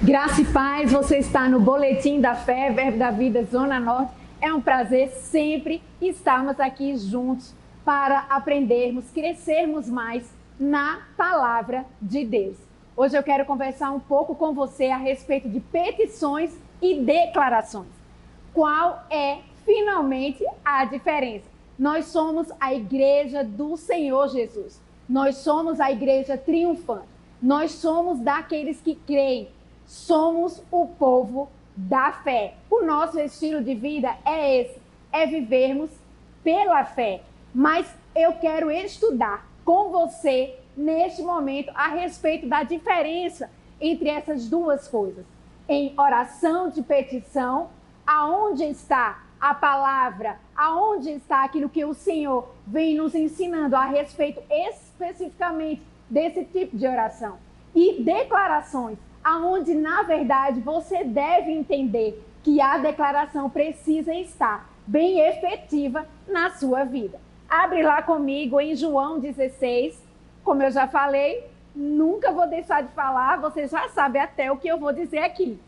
Graça e paz, você está no Boletim da Fé, Verbo da Vida, Zona Norte. É um prazer sempre estarmos aqui juntos para aprendermos, crescermos mais na Palavra de Deus. Hoje eu quero conversar um pouco com você a respeito de petições e declarações. Qual é, finalmente, a diferença? Nós somos a igreja do Senhor Jesus. Nós somos a igreja triunfante. Nós somos daqueles que creem. Somos o povo da fé. O nosso estilo de vida é esse, é vivermos pela fé. Mas eu quero estudar com você, neste momento, a respeito da diferença entre essas duas coisas. Em oração de petição, aonde está a palavra, aonde está aquilo que o Senhor vem nos ensinando a respeito especificamente desse tipo de oração. E declarações, aonde, na verdade, você deve entender que a declaração precisa estar bem efetiva na sua vida. Abre lá comigo em João 16. Como eu já falei, nunca vou deixar de falar, você já sabe até o que eu vou dizer aqui.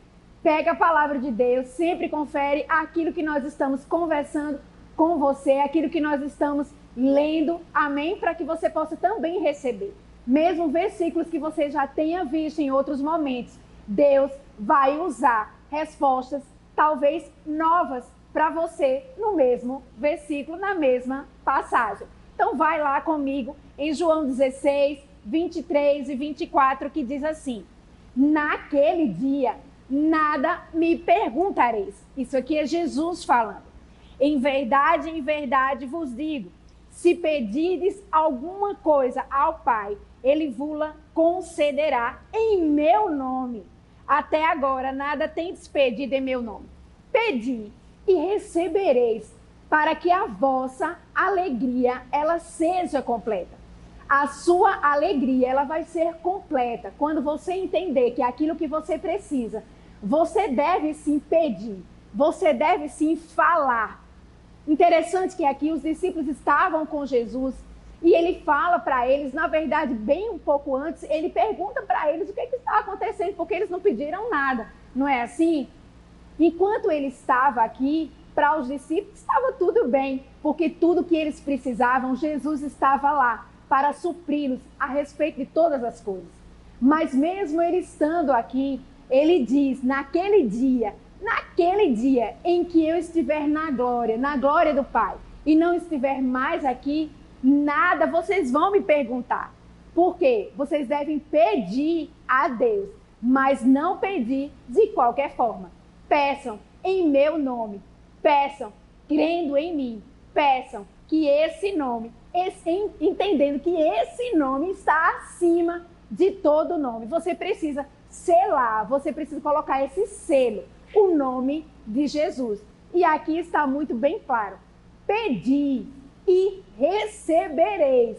Pega a palavra de Deus, sempre confere aquilo que nós estamos conversando com você, aquilo que nós estamos lendo, amém? Para que você possa também receber. Mesmo versículos que você já tenha visto em outros momentos, Deus vai usar respostas talvez novas para você no mesmo versículo, na mesma passagem. Então vai lá comigo em João 16, 23 e 24, que diz assim: naquele dia nada me perguntareis. Isso aqui é Jesus falando. Em verdade vos digo, se pedirdes alguma coisa ao Pai, Ele vula concederá em meu nome. Até agora nada tendes pedido em meu nome. Pedi e recebereis, para que a vossa alegria ela seja completa. A sua alegria ela vai ser completa quando você entender que aquilo que você precisa, você deve sim pedir, você deve sim falar. Interessante que aqui os discípulos estavam com Jesus e ele fala para eles, na verdade, bem um pouco antes, ele pergunta para eles o que está acontecendo, porque eles não pediram nada, não é assim? Enquanto ele estava aqui, para os discípulos estava tudo bem, porque tudo que eles precisavam, Jesus estava lá para supri-los a respeito de todas as coisas. Mas mesmo ele estando aqui, ele diz, naquele dia em que eu estiver na glória do Pai, e não estiver mais aqui, nada vocês vão me perguntar. Por quê? Vocês devem pedir a Deus, mas não pedir de qualquer forma. Peçam em meu nome, peçam crendo em mim, peçam que esse nome, entendendo que esse nome está acima de todo nome. Você precisa selar, você precisa colocar esse selo, o nome de Jesus. E aqui está muito bem claro: pedi e recebereis,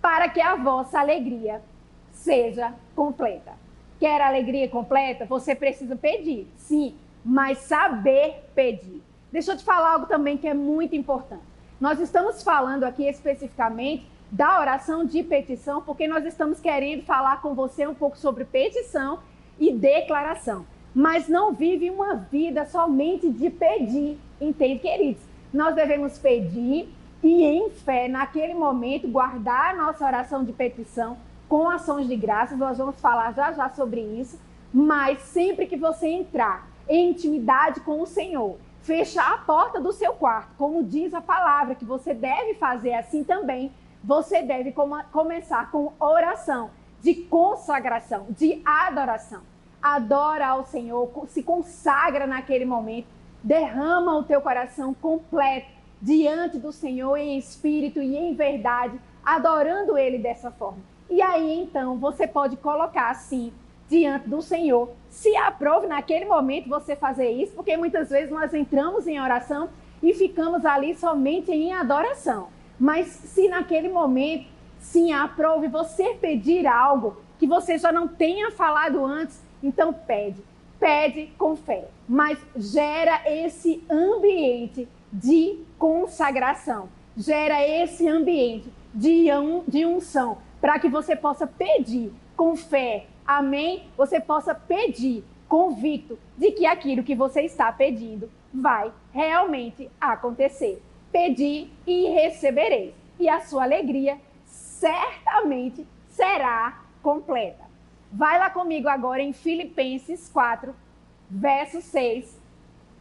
para que a vossa alegria seja completa. Quer alegria completa? Você precisa pedir, sim, mas saber pedir. Deixa eu te falar algo também que é muito importante. Nós estamos falando aqui especificamente da oração de petição, porque nós estamos querendo falar com você um pouco sobre petição e declaração. Mas não vive uma vida somente de pedir, entende, queridos? Nós devemos pedir e em fé, naquele momento, guardar a nossa oração de petição com ações de graças. Nós vamos falar já sobre isso, mas sempre que você entrar em intimidade com o Senhor, fechar a porta do seu quarto, como diz a palavra, que você deve fazer assim também, você deve começar com oração de consagração, de adoração. Adora ao Senhor, se consagra naquele momento, derrama o teu coração completo diante do Senhor em espírito e em verdade, adorando Ele dessa forma. E aí então você pode colocar assim diante do Senhor. Se aprove naquele momento você fazer isso, porque muitas vezes nós entramos em oração e ficamos ali somente em adoração. Mas se naquele momento, sim, aprove você pedir algo que você já não tenha falado antes, então pede com fé, mas gera esse ambiente de consagração, gera esse ambiente de unção, para que você possa pedir com fé, amém? Você possa pedir convicto de que aquilo que você está pedindo vai realmente acontecer. Pedi e recebereis, e a sua alegria certamente será completa. Vai lá comigo agora em Filipenses 4, verso 6.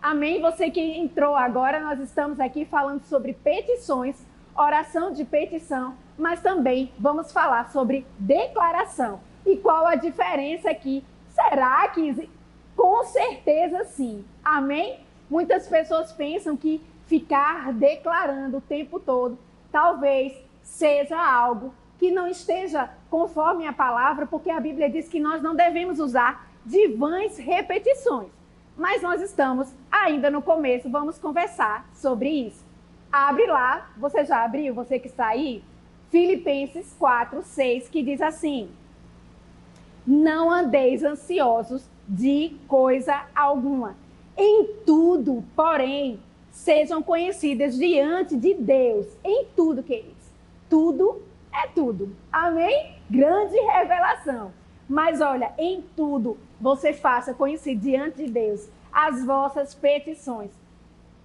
Amém? Você que entrou agora, nós estamos aqui falando sobre petições, oração de petição, mas também vamos falar sobre declaração. E qual a diferença aqui? Será que com certeza sim. Amém? Muitas pessoas pensam que ficar declarando o tempo todo talvez seja algo que não esteja conforme a palavra, porque a Bíblia diz que nós não devemos usar de vãs repetições. Mas nós estamos ainda no começo, vamos conversar sobre isso. Abre lá, você já abriu, você que está aí? Filipenses 4, 6, que diz assim: não andeis ansiosos de coisa alguma. Em tudo, porém, sejam conhecidas diante de Deus. Em tudo, queridos. Tudo é tudo. Amém? Grande revelação. Mas olha, em tudo você faça conhecer diante de Deus as vossas petições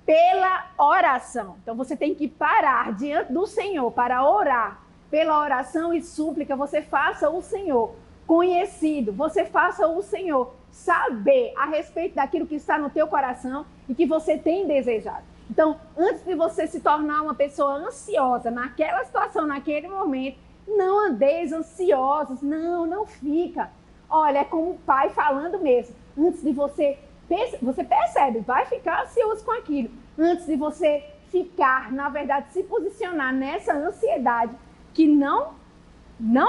pela oração. Então você tem que parar diante do Senhor para orar. Pela oração e súplica você faça o Senhor conhecido. Você faça o Senhor saber a respeito daquilo que está no teu coração e que você tem desejado. Então, antes de você se tornar uma pessoa ansiosa naquela situação, naquele momento, não andeis ansiosos, não fica. Olha, é como o pai falando mesmo. Antes de você percebe, vai ficar ansioso com aquilo. Antes de você ficar, na verdade, se posicionar nessa ansiedade que não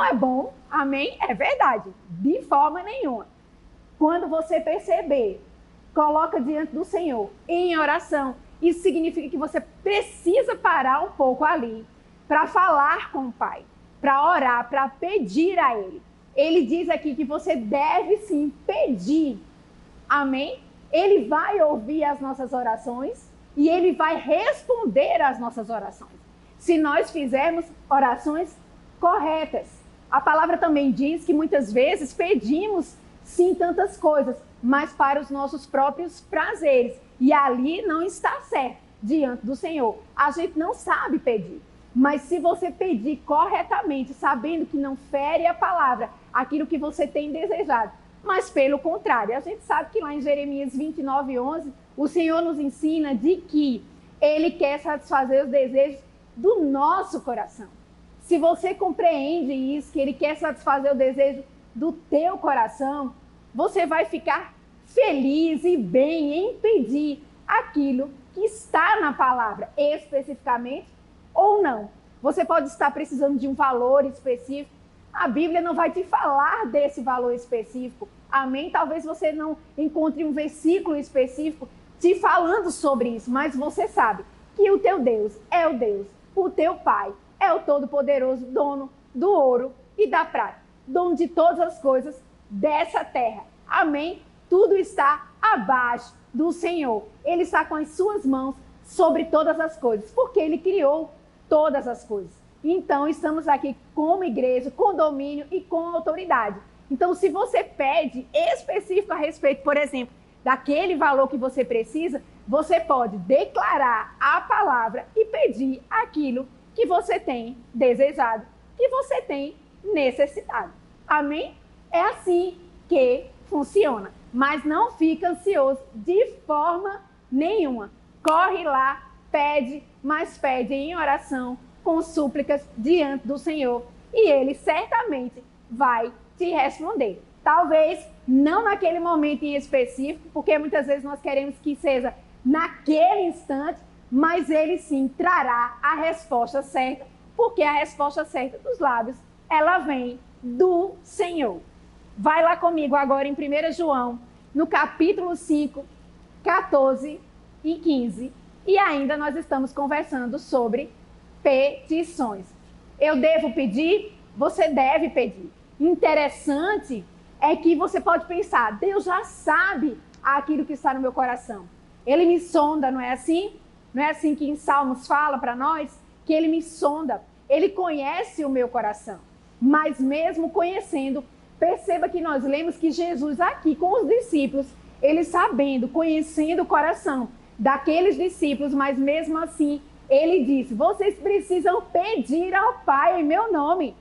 é bom, amém? É verdade, de forma nenhuma. Quando você perceber, coloca diante do Senhor em oração. Isso significa que você precisa parar um pouco ali para falar com o Pai, para orar, para pedir a Ele. Ele diz aqui que você deve sim pedir, amém? Ele vai ouvir as nossas orações e Ele vai responder às nossas orações. Se nós fizermos orações corretas. A palavra também diz que muitas vezes pedimos sim tantas coisas, mas para os nossos próprios prazeres. E ali não está certo diante do Senhor. A gente não sabe pedir. Mas se você pedir corretamente, sabendo que não fere a palavra, aquilo que você tem desejado, mas pelo contrário, a gente sabe que lá em Jeremias 29, 11, o Senhor nos ensina de que Ele quer satisfazer os desejos do nosso coração. Se você compreende isso, que Ele quer satisfazer o desejo do teu coração, você vai ficar feliz e bem em pedir aquilo que está na palavra, especificamente ou não. Você pode estar precisando de um valor específico, a Bíblia não vai te falar desse valor específico, amém? Talvez você não encontre um versículo específico te falando sobre isso, mas você sabe que o teu Deus é o Deus, o teu Pai é o Todo-Poderoso, dono do ouro e da prata, dono de todas as coisas dessa terra, amém? Tudo está abaixo do Senhor. Ele está com as suas mãos sobre todas as coisas, porque Ele criou todas as coisas. Então, estamos aqui como igreja, com domínio e com autoridade. Então, se você pede específico a respeito, por exemplo, daquele valor que você precisa, você pode declarar a palavra e pedir aquilo que você tem desejado, que você tem necessitado. Amém? É assim que funciona. Mas não fica ansioso de forma nenhuma. Corre lá, pede, mas pede em oração, com súplicas diante do Senhor. E Ele certamente vai te responder. Talvez não naquele momento em específico, porque muitas vezes nós queremos que seja naquele instante, mas Ele sim trará a resposta certa, porque a resposta certa dos lábios, ela vem do Senhor. Vai lá comigo agora em 1 João, no capítulo 5, 14 e 15. E ainda nós estamos conversando sobre petições. Eu devo pedir? Você deve pedir. Interessante é que você pode pensar, Deus já sabe aquilo que está no meu coração. Ele me sonda, não é assim? Não é assim que em Salmos fala para nós? Que Ele me sonda, Ele conhece o meu coração. Mas mesmo conhecendo, Perceba que nós lemos que Jesus aqui com os discípulos, ele sabendo, conhecendo o coração daqueles discípulos, mas mesmo assim, ele disse, vocês precisam pedir ao Pai em meu nome.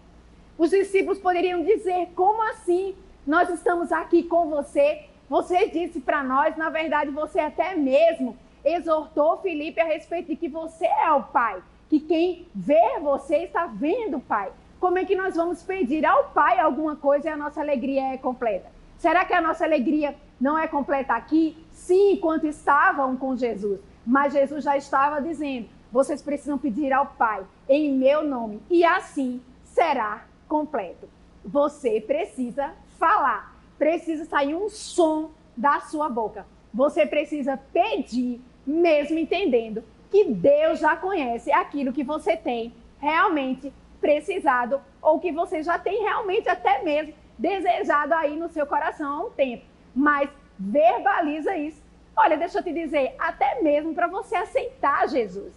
Os discípulos poderiam dizer, como assim? Nós estamos aqui com você. Você disse para nós, na verdade, você até mesmo exortou Filipe a respeito de que você é o Pai. Que quem vê você está vendo o Pai. Como é que nós vamos pedir ao Pai alguma coisa e a nossa alegria é completa? Será que a nossa alegria não é completa aqui? Sim, enquanto estavam com Jesus. Mas Jesus já estava dizendo, vocês precisam pedir ao Pai em meu nome. E assim será completo. Você precisa falar. Precisa sair um som da sua boca. Você precisa pedir, mesmo entendendo que Deus já conhece aquilo que você tem realmente precisado ou que você já tem realmente até mesmo desejado aí no seu coração há um tempo. Mas verbaliza isso. Olha, deixa eu te dizer, até mesmo para você aceitar Jesus.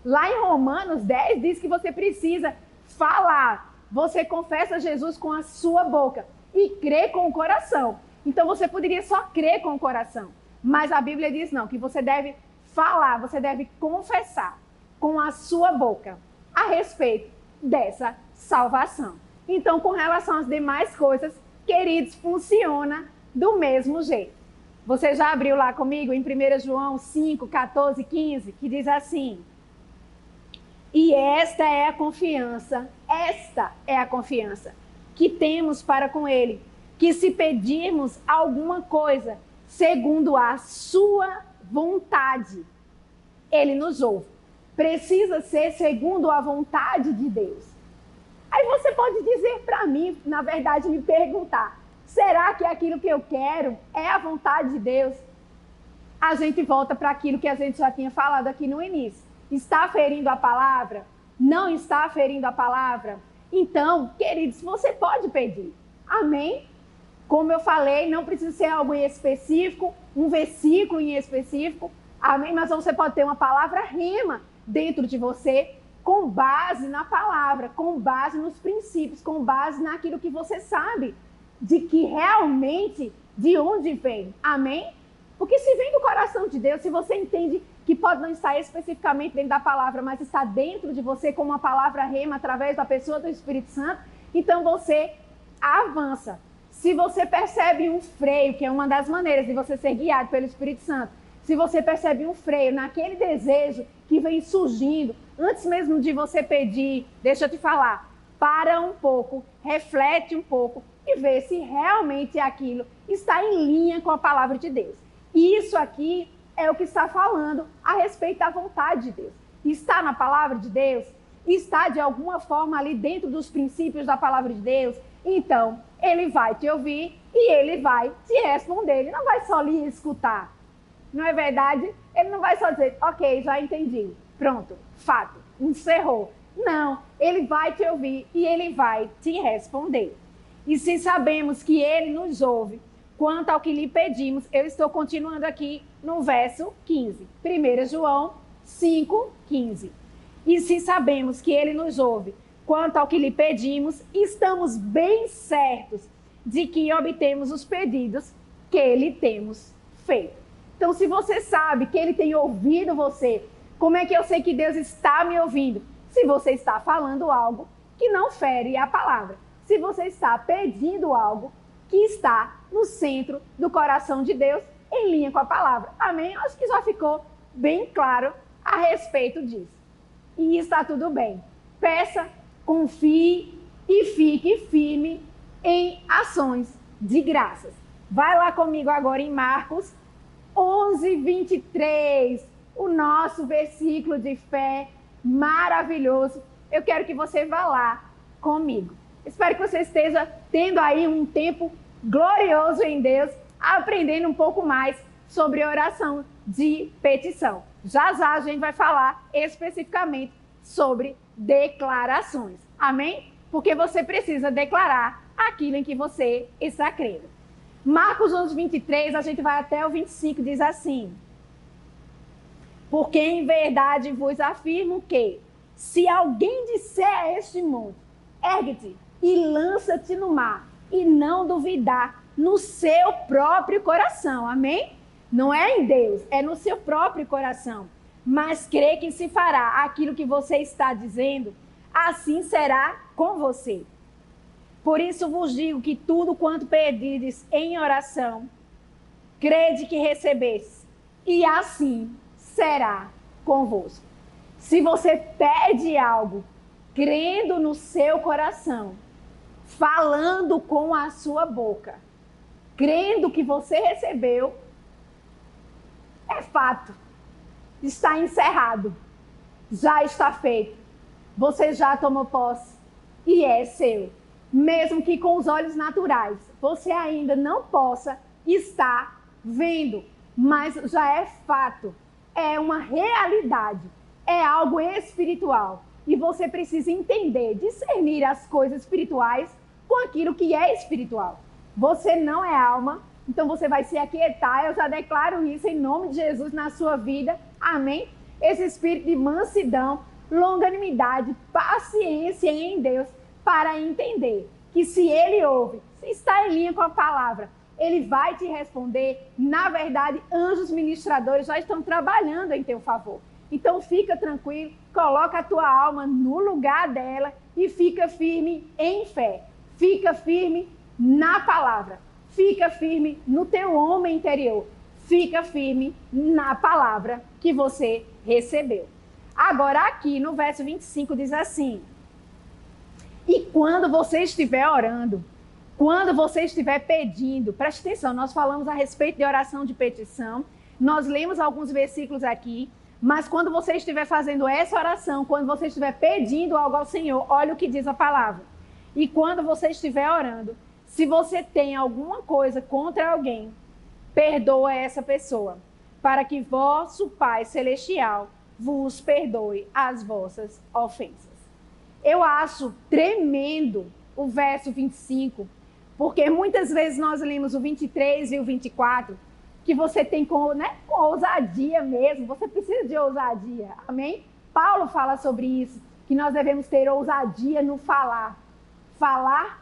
Lá em Romanos 10 diz que você precisa falar. Você confessa Jesus com a sua boca e crê com o coração. Então você poderia só crer com o coração. Mas a Bíblia diz não, que você deve falar, você deve confessar com a sua boca a respeito dessa salvação. Então, com relação às demais coisas, queridos, funciona do mesmo jeito. Você já abriu lá comigo em 1 João 5, 14, 15, que diz assim: e esta é a confiança que temos para com Ele, que se pedirmos alguma coisa segundo a sua vontade, Ele nos ouve. Precisa ser segundo a vontade de Deus. Aí você pode dizer para mim, na verdade, me perguntar, será que aquilo que eu quero é a vontade de Deus? A gente volta para aquilo que a gente já tinha falado aqui no início. Está ferindo a palavra? Não está ferindo a palavra? Então, queridos, você pode pedir. Amém? Como eu falei, não precisa ser algo em específico, um versículo em específico. Amém? Mas você pode ter uma palavra rema dentro de você, com base na palavra, com base nos princípios, com base naquilo que você sabe, de que realmente, de onde vem. Amém? Porque se vem do coração de Deus, se você entende que pode não estar especificamente dentro da palavra, mas está dentro de você como uma palavra rema através da pessoa do Espírito Santo, então você avança. Se você percebe um freio, que é uma das maneiras de você ser guiado pelo Espírito Santo, se você percebe um freio naquele desejo que vem surgindo, antes mesmo de você pedir, deixa eu te falar, para um pouco, reflete um pouco e vê se realmente aquilo está em linha com a palavra de Deus. E isso aqui é o que está falando a respeito da vontade de Deus. Está na palavra de Deus? Está de alguma forma ali dentro dos princípios da palavra de Deus? Então, ele vai te ouvir e ele vai te responder. Ele não vai só lhe escutar. Não é verdade? Ele não vai só dizer, ok, já entendi. Pronto, fato, encerrou. Não, ele vai te ouvir e ele vai te responder. E se sabemos que ele nos ouve, quanto ao que lhe pedimos, eu estou continuando aqui no verso 15. 1 João 5, 15. E se sabemos que ele nos ouve, quanto ao que lhe pedimos, estamos bem certos de que obtemos os pedidos que lhe temos feito. Então, se você sabe que ele tem ouvido você, como é que eu sei que Deus está me ouvindo? Se você está falando algo que não fere a palavra. Se você está pedindo algo que está no centro do coração de Deus, em linha com a palavra. Amém? Acho que já ficou bem claro a respeito disso. E está tudo bem. Peça, confie e fique firme em ações de graças. Vai lá comigo agora em Marcos 11, 23, o nosso versículo de fé maravilhoso. Eu quero que você vá lá comigo. Espero que você esteja tendo aí um tempo glorioso em Deus, aprendendo um pouco mais sobre oração de petição. Já já a gente vai falar especificamente sobre declarações. Amém? Porque você precisa declarar aquilo em que você está crendo. Marcos 11, 23, a gente vai até o 25, diz assim: porque em verdade vos afirmo que, se alguém disser a este monte, ergue-te e lança-te no mar, e não duvidar no seu próprio coração. Amém? Não é em Deus, é no seu próprio coração. Mas crê que se fará aquilo que você está dizendo, assim será com você. Por isso vos digo que tudo quanto pedirdes em oração, crede que recebestes, e assim será convosco. Se você pede algo, crendo no seu coração, falando com a sua boca, crendo que você recebeu, é fato. Está encerrado. Já está feito. Você já tomou posse e é seu. Mesmo que com os olhos naturais você ainda não possa estar vendo, mas já é fato. É uma realidade. É algo espiritual. E você precisa entender, discernir as coisas espirituais com aquilo que é espiritual. Você não é alma, então você vai se aquietar. Eu já declaro isso em nome de Jesus na sua vida. Amém? Esse espírito de mansidão, longanimidade, paciência em Deus, para entender que se Ele ouve, se está em linha com a palavra, Ele vai te responder. Na verdade, anjos ministradores já estão trabalhando em teu favor. Então fica tranquilo, coloca a tua alma no lugar dela e fica firme em fé. Fica firme na palavra. Fica firme no teu homem interior. Fica firme na palavra que você recebeu. Agora aqui no verso 25 diz assim: e quando você estiver orando, quando você estiver pedindo, preste atenção, nós falamos a respeito de oração de petição, nós lemos alguns versículos aqui, mas quando você estiver fazendo essa oração, quando você estiver pedindo algo ao Senhor, olha o que diz a palavra. E quando você estiver orando, se você tem alguma coisa contra alguém, perdoa essa pessoa, para que vosso Pai Celestial vos perdoe as vossas ofensas. Eu acho tremendo o verso 25, porque muitas vezes nós lemos o 23 e o 24, que você tem com ousadia mesmo, você precisa de ousadia, amém? Paulo fala sobre isso, que nós devemos ter ousadia no falar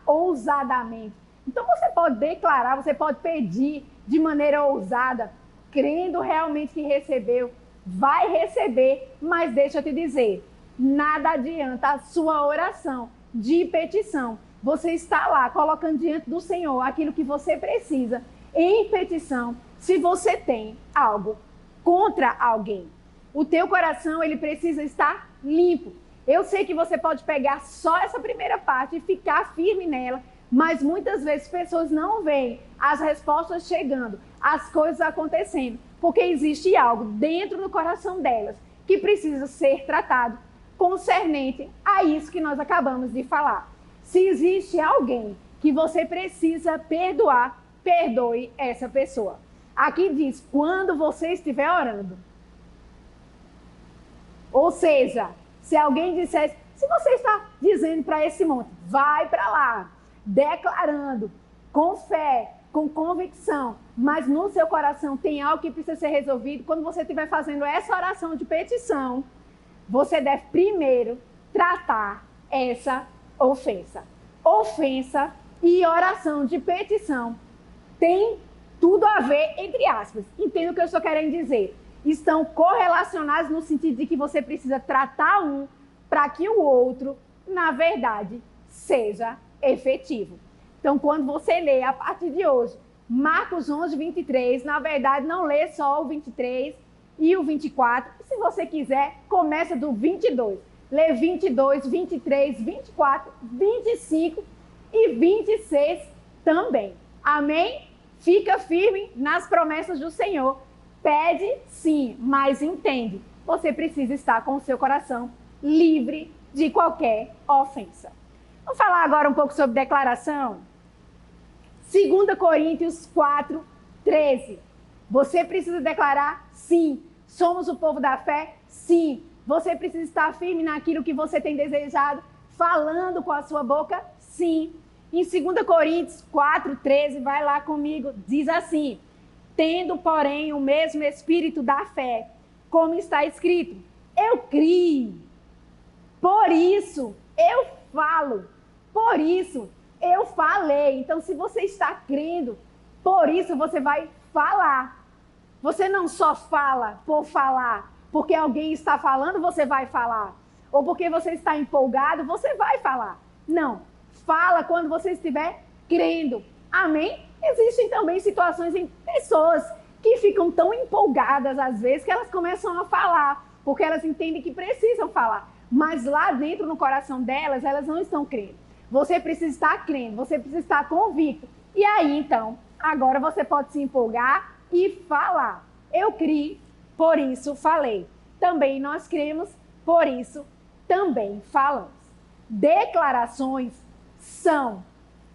ousadamente. Então você pode declarar, você pode pedir de maneira ousada, crendo realmente que recebeu, vai receber, mas deixa eu te dizer, nada adianta a sua oração de petição. Você está lá colocando diante do Senhor aquilo que você precisa em petição, se você tem algo contra alguém. O teu coração, ele precisa estar limpo. Eu sei que você pode pegar só essa primeira parte e ficar firme nela, mas muitas vezes pessoas não veem as respostas chegando, as coisas acontecendo, porque existe algo dentro do coração delas que precisa ser tratado concernente a isso que nós acabamos de falar. Se existe alguém que você precisa perdoar, perdoe essa pessoa. Aqui diz, quando você estiver orando. Ou seja, se alguém dissesse, se você está dizendo para esse monte, vai para lá, declarando, com fé, com convicção, mas no seu coração tem algo que precisa ser resolvido, quando você estiver fazendo essa oração de petição, você deve primeiro tratar essa ofensa. Ofensa e oração de petição tem tudo a ver, entre aspas. Entenda o que eu estou querendo dizer. Estão correlacionados no sentido de que você precisa tratar um para que o outro, na verdade, seja efetivo. Então, quando você lê a partir de hoje, Marcos 11, 23, na verdade, não lê só o 23 e o 24. Se você quiser, começa do 22. Lê 22, 23, 24, 25 e 26 também. Amém? Fica firme nas promessas do Senhor. Pede sim, mas entende. Você precisa estar com o seu coração livre de qualquer ofensa. Vamos falar agora um pouco sobre declaração? 2 Coríntios 4, 13. Você precisa declarar sim. Somos o povo da fé? Sim. Você precisa estar firme naquilo que você tem desejado, falando com a sua boca? Sim. Em 2 Coríntios 4, 13, vai lá comigo, diz assim: tendo, porém, o mesmo espírito da fé, como está escrito, eu criei, por isso eu falo, por isso Eu falei. Então, se você está crendo, por isso você vai falar. Você não só fala por falar, porque alguém está falando, você vai falar. Ou porque você está empolgado, você vai falar. Não. Fala quando você estiver crendo. Amém? Existem também situações em pessoas que ficam tão empolgadas às vezes que elas começam a falar, porque elas entendem que precisam falar. Mas lá dentro, no coração delas, elas não estão crendo. Você precisa estar crendo, você precisa estar convicto. E aí, então, agora você pode se empolgar e falar. Eu criei, por isso falei. Também nós cremos, por isso também falamos. Declarações são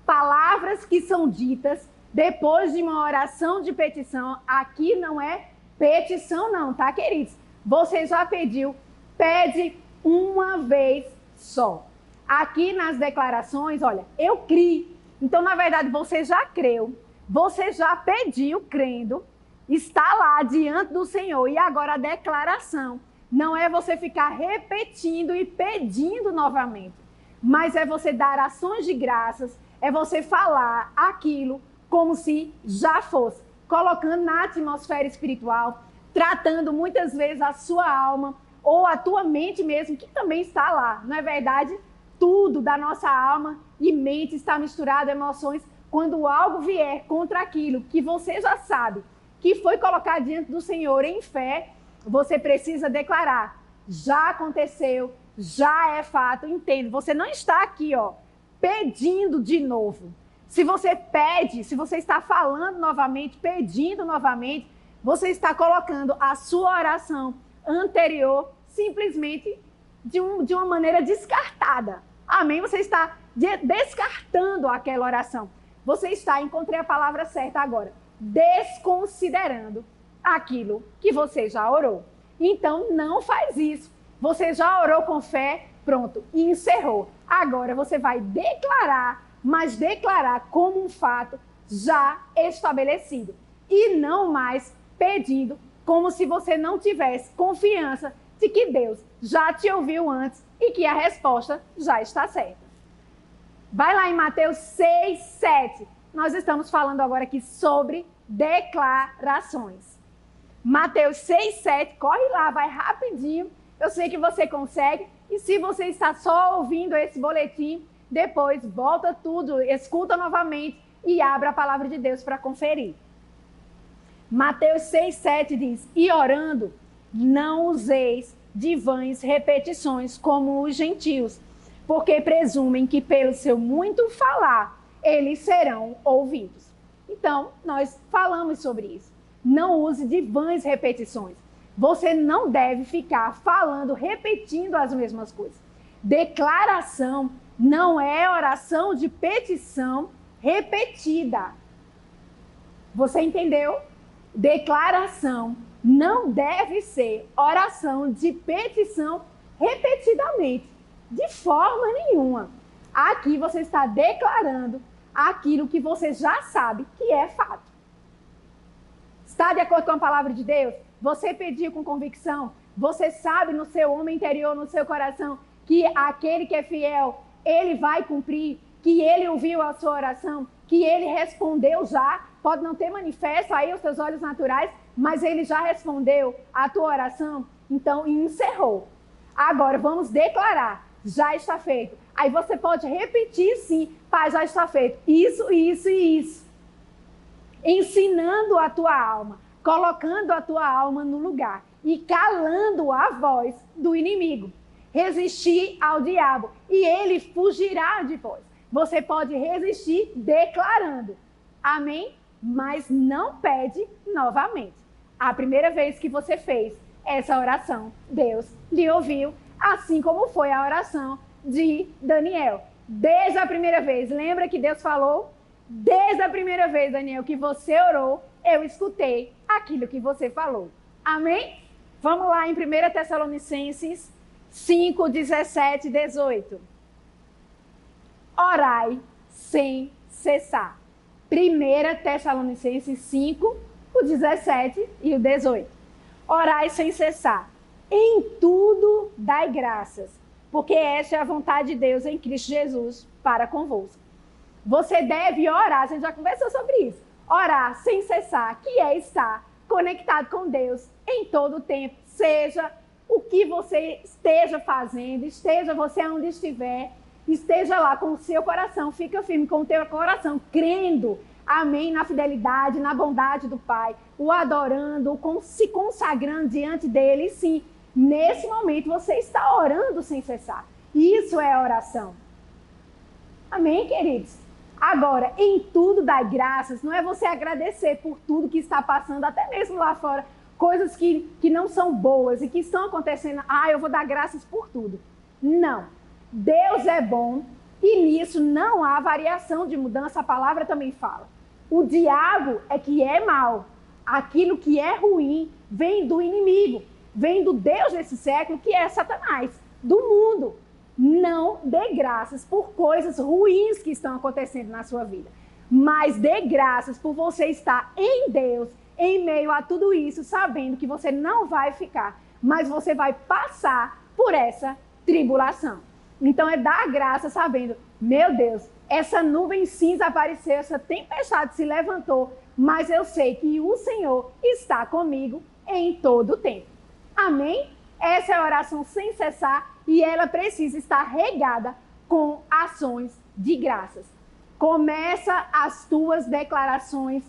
palavras que são ditas depois de uma oração de petição. Aqui não é petição não, tá, queridos? Você já pediu, pede uma vez só. Aqui nas declarações, olha, eu criei. Então, na verdade, você já creu, você já pediu crendo, está lá diante do Senhor. E agora a declaração não é você ficar repetindo e pedindo novamente, mas é você dar ações de graças, é você falar aquilo como se já fosse, colocando na atmosfera espiritual, tratando muitas vezes a sua alma ou a tua mente mesmo, que também está lá. Não é verdade? Tudo da nossa alma e mente está misturado, emoções. Quando algo vier contra aquilo que você já sabe, que foi colocado diante do Senhor em fé, você precisa declarar. Já aconteceu, já é fato, entendo. Você não está aqui, pedindo de novo. Se você pede, se você está falando novamente, pedindo novamente, você está colocando a sua oração anterior simplesmente de uma maneira descartada. Amém? Você está descartando aquela oração. Você está, encontrei a palavra certa agora, desconsiderando aquilo que você já orou. Então, não faz isso. Você já orou com fé, pronto, e encerrou. Agora você vai declarar, mas declarar como um fato já estabelecido. E não mais pedindo como se você não tivesse confiança de que Deus já te ouviu antes e que a resposta já está certa. Vai lá em Mateus 6, 7. Nós estamos falando agora aqui sobre declarações. Mateus 6, 7. Corre lá, vai rapidinho. Eu sei que você consegue. E se você está só ouvindo esse boletim, depois volta tudo, escuta novamente e abra a palavra de Deus para conferir. Mateus 6, 7 diz: e orando, não useis de vãs repetições como os gentios, porque presumem que pelo seu muito falar, eles serão ouvidos. Então, nós falamos sobre isso. Não use de vãs repetições. Você não deve ficar falando, repetindo as mesmas coisas. Declaração não é oração de petição repetida. Você entendeu? Declaração não deve ser oração de petição repetidamente, de forma nenhuma. Aqui você está declarando aquilo que você já sabe que é fato. Está de acordo com a palavra de Deus? Você pediu com convicção? Você sabe no seu homem interior, no seu coração, que aquele que é fiel, ele vai cumprir, que ele ouviu a sua oração, que ele respondeu já? Pode não ter manifesto aí aos seus olhos naturais, mas ele já respondeu a tua oração, então encerrou. Agora vamos declarar, já está feito. Aí você pode repetir sim, pai, já está feito. Isso, isso e isso. Ensinando a tua alma, colocando a tua alma no lugar e calando a voz do inimigo. Resistir ao diabo e ele fugirá de vós. Você pode resistir declarando. Amém? Mas não pede novamente. A primeira vez que você fez essa oração, Deus lhe ouviu, assim como foi a oração de Daniel. Desde a primeira vez, lembra que Deus falou? Desde a primeira vez, Daniel, que você orou, eu escutei aquilo que você falou. Amém? Vamos lá em 1 Tessalonicenses 5, 17 e 18. Orai sem cessar. 1 Tessalonicenses 5, o 17 e o 18. Orai sem cessar. Em tudo dai graças, porque esta é a vontade de Deus em Cristo Jesus para convosco. Você deve orar, a gente já conversou sobre isso. Orar sem cessar, que é estar conectado com Deus em todo o tempo, seja o que você esteja fazendo, esteja você onde estiver, esteja lá com o seu coração, fica firme com o teu coração, crendo, amém, na fidelidade, na bondade do Pai, o adorando, se consagrando diante dele, e sim, nesse momento você está orando sem cessar. Isso é oração. Amém, queridos? Agora, em tudo dá graças, não é você agradecer por tudo que está passando, até mesmo lá fora, coisas que não são boas e que estão acontecendo. Eu vou dar graças por tudo. Não. Deus é bom e nisso não há variação de mudança, a palavra também fala. O diabo é que é mau. Aquilo que é ruim vem do inimigo, vem do Deus desse século, que é Satanás, do mundo. Não dê graças por coisas ruins que estão acontecendo na sua vida, mas dê graças por você estar em Deus, em meio a tudo isso, sabendo que você não vai ficar, mas você vai passar por essa tribulação. Então é dar graça sabendo, meu Deus, essa nuvem cinza apareceu, essa tempestade se levantou, mas eu sei que o Senhor está comigo em todo o tempo. Amém? Essa é a oração sem cessar e ela precisa estar regada com ações de graças. Começa as tuas declarações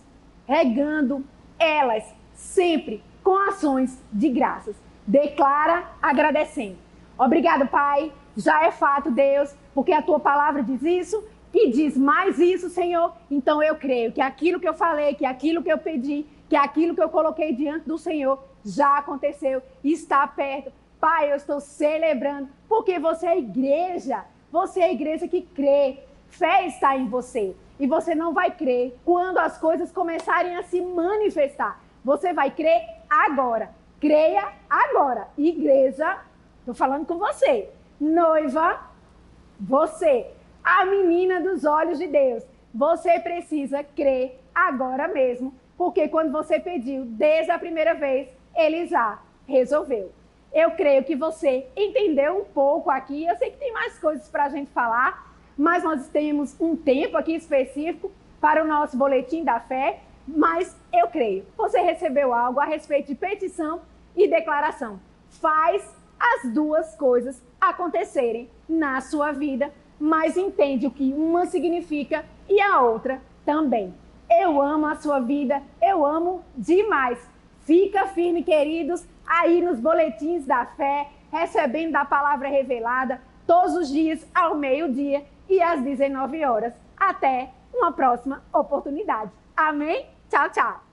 regando elas sempre com ações de graças. Declara agradecendo. Obrigado, Pai. Já é fato, Deus, porque a tua palavra diz isso e diz mais isso, Senhor. Então eu creio que aquilo que eu falei, que aquilo que eu pedi, que aquilo que eu coloquei diante do Senhor já aconteceu e está perto. Pai, eu estou celebrando porque você é a igreja que crê. Fé está em você e você não vai crer quando as coisas começarem a se manifestar. Você vai crer agora. Creia agora. Igreja, estou falando com você. Noiva, você, a menina dos olhos de Deus. Você precisa crer agora mesmo, porque quando você pediu desde a primeira vez, ele já resolveu. Eu creio que você entendeu um pouco aqui. Eu sei que tem mais coisas para a gente falar, mas nós temos um tempo aqui específico para o nosso boletim da fé. Mas eu creio, você recebeu algo a respeito de petição e declaração. Faz as duas coisas acontecerem na sua vida, mas entende o que uma significa e a outra também. Eu amo a sua vida, eu amo demais. Fica firme, queridos, aí nos boletins da fé, recebendo da palavra revelada todos os dias ao meio-dia e às 19 horas. Até uma próxima oportunidade. Amém? Tchau, tchau.